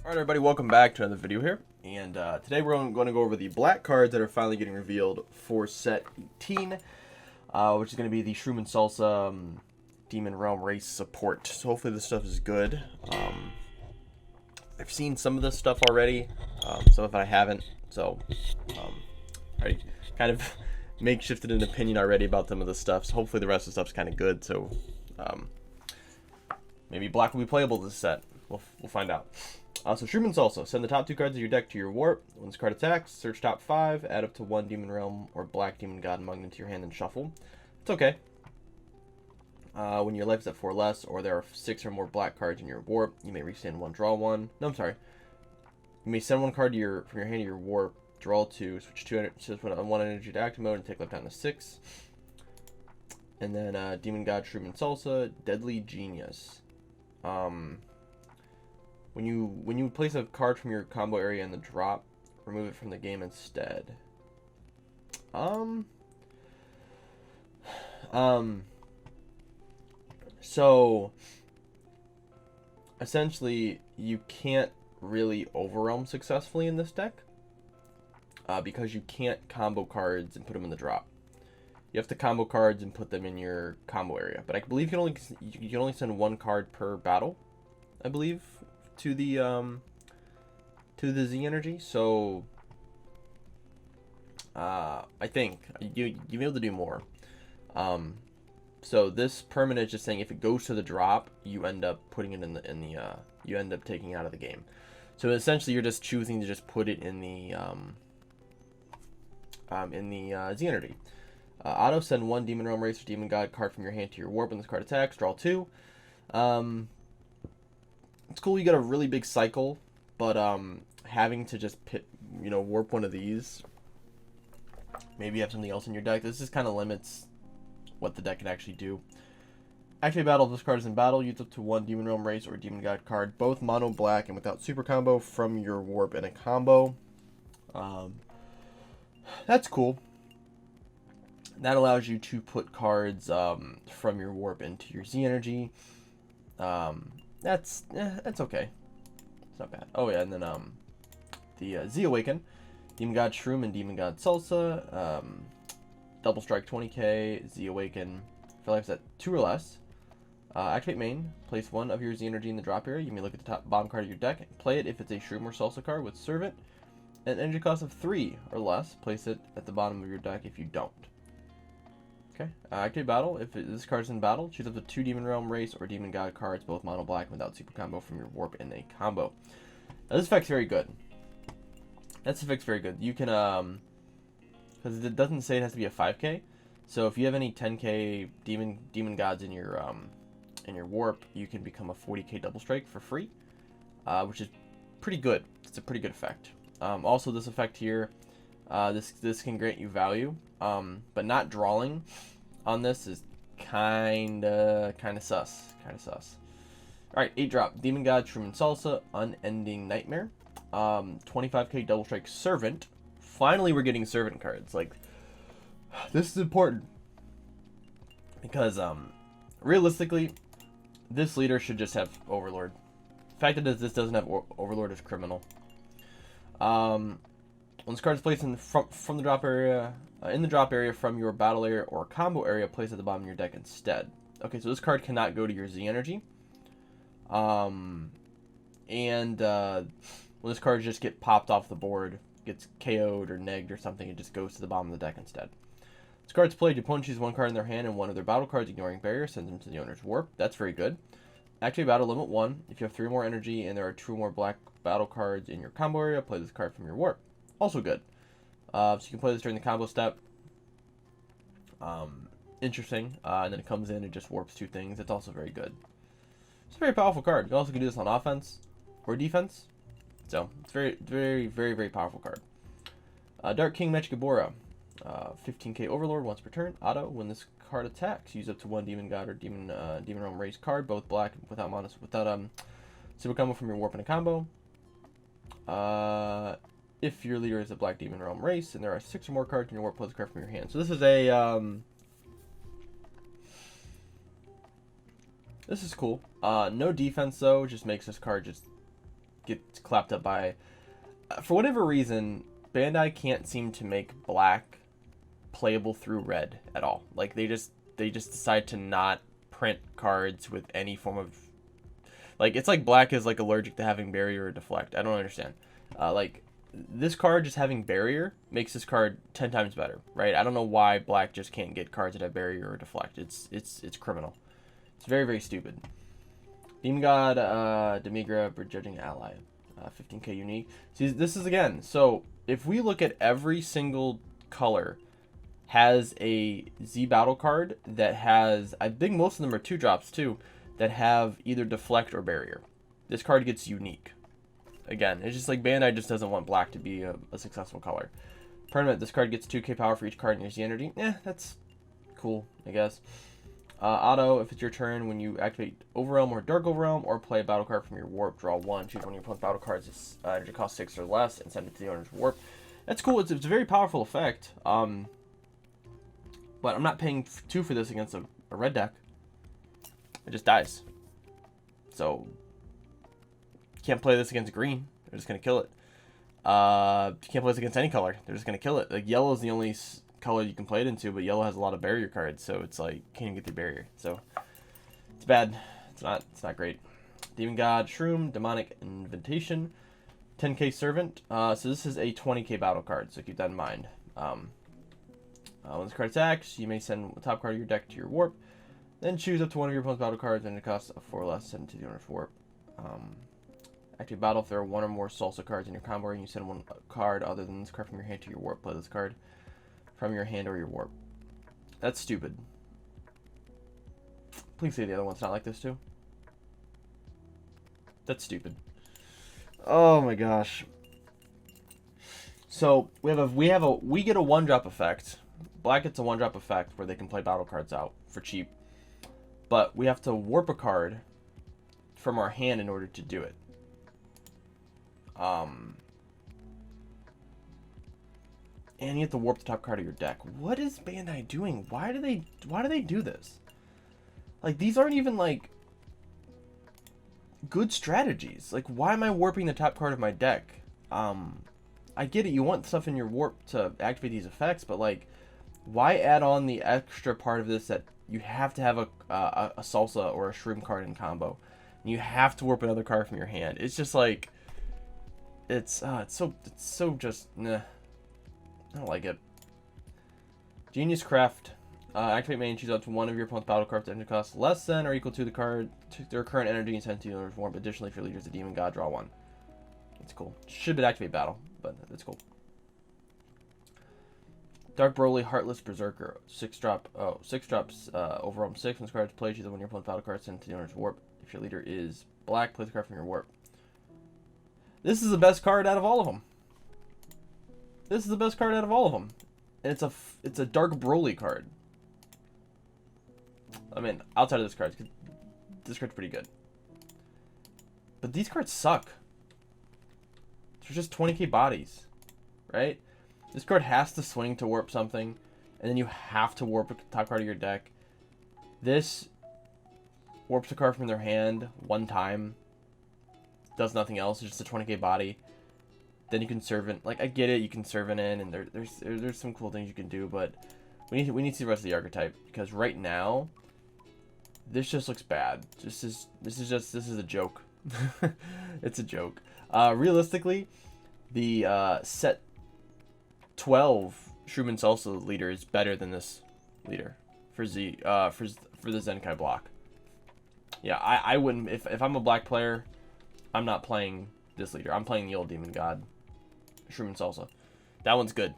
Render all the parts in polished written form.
Alright everybody, welcome back to another video here, and today we're going to go over the black cards that are finally getting revealed for set 18, which is going to be the Shroom and Salsa Demon Realm Race support. So hopefully this stuff is good. I've seen some of this stuff already, some of it I haven't, so I kind of makeshifted an opinion already about some of this stuff, so hopefully the rest of the stuff's kind of good, so maybe black will be playable this set. We'll find out. So Shroom and Salsa. Send the top 2 cards of your deck to your warp. When this card attacks, search top 5, add up to 1 Demon Realm or Black Demon God Mug into your hand and shuffle. It's okay. When your life is at 4 or less, or there are 6 or more black cards in your warp, you may resend 1, draw 1. No, I'm sorry. You may send 1 card to from your hand to your warp, draw 2, switch 1 energy to active mode, and take life down to 6. And then Demon God, Shroom and Salsa, Deadly Genius. When you place a card from your combo area in the drop, remove it from the game instead. So essentially you can't really overwhelm successfully in this deck because you can't combo cards and put them in the drop. You have to combo cards and put them in your combo area. But I believe you can only send 1 card per battle, I believe, to the Z energy. So I think you'll be able to do more. So this permanent is just saying if it goes to the drop, you end up putting it in the you end up taking it out of the game. So essentially you're just choosing to just put it in the Z energy. Auto send 1 Demon Realm Race or Demon God card from your hand to your warp. When this card attacks, draw 2. It's cool you get a really big cycle, but having to just warp one of these, maybe you have something else in your deck. This just kind of limits what the deck can actually do. Activate battle. If this card is in battle, use up to 1 Demon Realm Race or Demon God card, both mono black and without super combo, from your warp in a combo. That's cool. That allows you to put cards from your warp into your Z energy. That's okay. It's not bad. Oh yeah, and then the Z Awaken, Demon God Shroom and Demon God Salsa, double strike 20k, Z Awaken. For life is at 2 or less. Activate main. Place 1 of your Z energy in the drop area. You may look at the bottom card of your deck. Play it if it's a Shroom or Salsa card with Servant. An energy cost of 3 or less. Place it at the bottom of your deck if you don't. Okay, activate battle. If this card's in battle, choose up to 2 Demon Realm Race or Demon God cards, both mono black without super combo, from your warp in a combo. Now, this effect's very good. This effect's very good. You can, because it doesn't say it has to be a 5k, so if you have any 10k Demon Gods in your warp, you can become a 40k double strike for free, which is pretty good. It's a pretty good effect. Also, this effect here, this can grant you value, but not drawing on this is kinda sus. Alright, 8 drop. Demon God, Shroom and Salsa, Unending Nightmare. 25k double strike Servant. Finally we're getting Servant cards. Like, this is important. Because realistically, this leader should just have Overlord. The fact that this doesn't have Overlord is criminal. When this card is placed from the drop area, in the drop area from your battle area or combo area, place at the bottom of your deck instead. Okay, so this card cannot go to your Z energy. When this card just get popped off the board, gets KO'd or negged or something, it just goes to the bottom of the deck instead. This card's played, your opponent chooses 1 card in their hand and 1 of their battle cards, ignoring barrier, sends them to the owner's warp. That's very good. Activate battle, limit 1. If you have 3 more energy and there are 2 more black battle cards in your combo area, play this card from your warp. Also good. So you can play this during the combo step. Interesting. And then it comes in and just warps 2 things. It's also very good. It's a very powerful card. You also can do this on offense or defense. So it's very powerful card. Dark King Mechikabura. 15k Overlord once per turn. Auto. When this card attacks, use up to 1 Demon God or Demon Realm Race card, both black without super combo from your warp in a combo. If your leader is a Black Demon Realm Race and there are 6 or more cards in your warp, play the card from your hand. So this is a this is cool. No defense though, just makes this card just get clapped up by. For whatever reason, Bandai can't seem to make black playable through red at all. Like they just decide to not print cards with any form of, like, it's like black is like allergic to having barrier or deflect. I don't understand. Like this card just having barrier makes this card 10 times better, right? I don't know why black just can't get cards that have barrier or deflect. It's criminal. It's very, very stupid. Demon God, Demigra, Judging Ally, 15k unique. See, this is again. So if we look at every single color has a Z battle card that has, I think most of them are 2-drops too, that have either deflect or barrier. This card gets unique. Again, it's just like Bandai just doesn't want black to be a successful color. Permanent, this card gets 2k power for each card in your Z energy. That's cool, I guess. Auto, if it's your turn, when you activate Overwhelm or Dark Overwhelm, or play a battle card from your warp, draw 1, choose one of your opponent's battle cards, its energy cost 6 or less, and send it to the owner's warp. That's cool. It's a very powerful effect. But I'm not paying 2 for this against a red deck. It just dies. So can't play this against green. They're just gonna kill it. You can't play this against any color. They're just gonna kill it. Like yellow is the only color you can play it into, but yellow has a lot of barrier cards, so it's like can't even get the barrier. So it's bad. It's not great. Demon God, Shroom, Demonic Invitation, 10k Servant. So this is a 20k battle card, so keep that in mind. When this card attacks, you may send the top card of your deck to your warp, then choose up to one of your opponent's battle cards, and it costs 4 or less, send it to the owner's warp. Active battle, if there are 1 or more salsa cards in your combo, and you send 1 card other than this card from your hand to your warp, play this card from your hand or your warp. That's stupid. Please say the other one's not like this too. That's stupid. Oh my gosh. So we get a 1-drop effect. Black gets a 1-drop effect where they can play battle cards out for cheap. But we have to warp a card from our hand in order to do it. And you have to warp the top card of your deck. What is Bandai doing? Why do they do this? Like, these aren't even like good strategies. Like, why am I warping the top card of my deck? I get it, you want stuff in your warp to activate these effects, but like, why add on the extra part of this that you have to have a salsa or a shroom card in combo, and you have to warp another card from your hand? It's just like, it's so just nah. I don't like it. Genius Craft. Activate main, choose up to one of your opponent's battle cards that energy cost less than or equal to the card to their current energy and send to the owner's warp. Additionally, if your leader is a demon god, draw 1. That's cool. Should be activate battle, but that's cool. Dark Broly, Heartless Berserker. 6-drop. Oh, 6 drops. Overwhelm 6. When this card is played, choose one of your opponent's battle cards, send it to the owner's warp. If your leader is black, play the card from your warp. This is the best card out of all of them. This is the best card out of all of them. And it's a Dark Broly card. I mean, outside of this card, this card's pretty good. But these cards suck. They're just 20k bodies, right? This card has to swing to warp something, and then you have to warp a top card of your deck. This warps a card from their hand 1 time. Does nothing else. It's just a 20k body. Then you can servant. Like, I get it, you can servant in, and there's some cool things you can do, but we need to see the rest of the archetype, because right now this just looks bad. This is a joke. It's a joke. Realistically, the set 12 Shroom and Salsa leader is better than this leader for for the Zenkai block. Yeah, I wouldn't, if I'm a black player, I'm not playing this leader. I'm playing the old Demon God Shroom and Salsa. That one's good,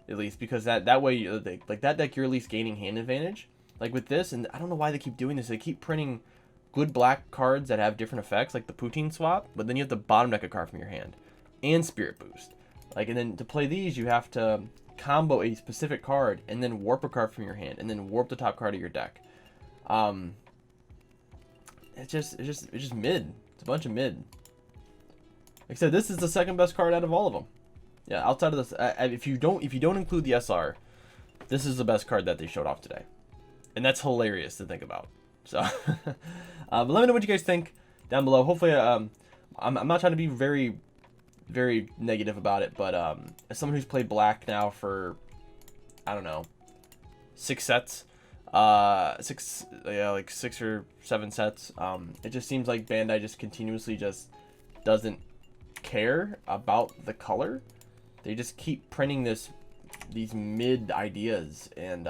at least, because that way, like, that deck, you're at least gaining hand advantage. Like with this, and I don't know why they keep doing this. They keep printing good black cards that have different effects, like the Poutine swap, but then you have to bottom deck a card from your hand and Spirit Boost. Like, and then to play these, you have to combo a specific card and then warp a card from your hand and then warp the top card of your deck. It's just mid. It's a bunch of mid. Like I said, this is the second best card out of all of them. Yeah, outside of this, if you don't include the SR, this is the best card that they showed off today, and that's hilarious to think about. So, but let me know what you guys think down below. Hopefully, I'm not trying to be very, very negative about it, but as someone who's played Black now for, I don't know, 6 sets, like 6 or 7 sets, it just seems like Bandai just continuously just doesn't care about the color. They just keep printing these mid ideas, and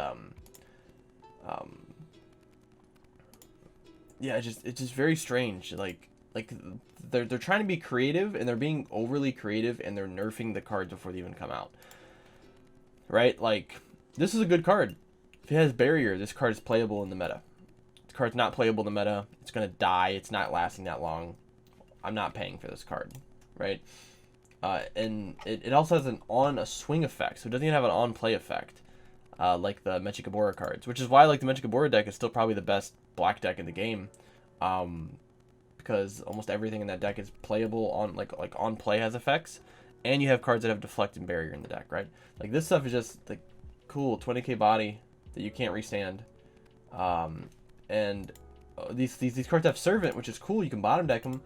yeah, it's just very strange. Like they're trying to be creative, and they're being overly creative, and they're nerfing the cards before they even come out. Right? Like, this is a good card. If it has barrier, this card is playable in the meta. This card's not playable in the meta. It's gonna die. It's not lasting that long. I'm not paying for this card, right? And it also has an on a swing effect, so it doesn't even have an on play effect, like the Mechikabura cards, which is why like the Mechikabura deck is still probably the best black deck in the game, because almost everything in that deck is playable on like on play has effects, and you have cards that have deflect and barrier in the deck, right? Like this stuff is just like cool 20k body that you can't restand, and these cards have servant, which is cool. You can bottom deck them,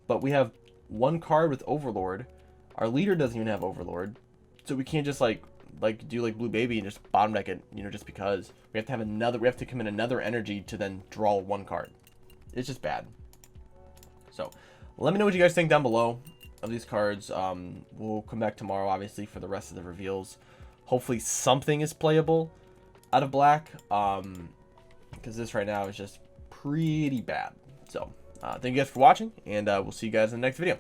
but we have one card with Overlord. Our leader doesn't even have Overlord, so we can't just like do like Blue Baby and just bottom deck it, you know, just because. We have to have another. We have to commit another energy to then draw one card. It's just bad. So, let me know what you guys think down below of these cards. We'll come back tomorrow, obviously, for the rest of the reveals. Hopefully, something is playable out of Black, because this right now is just pretty bad. So, thank you guys for watching, and we'll see you guys in the next video.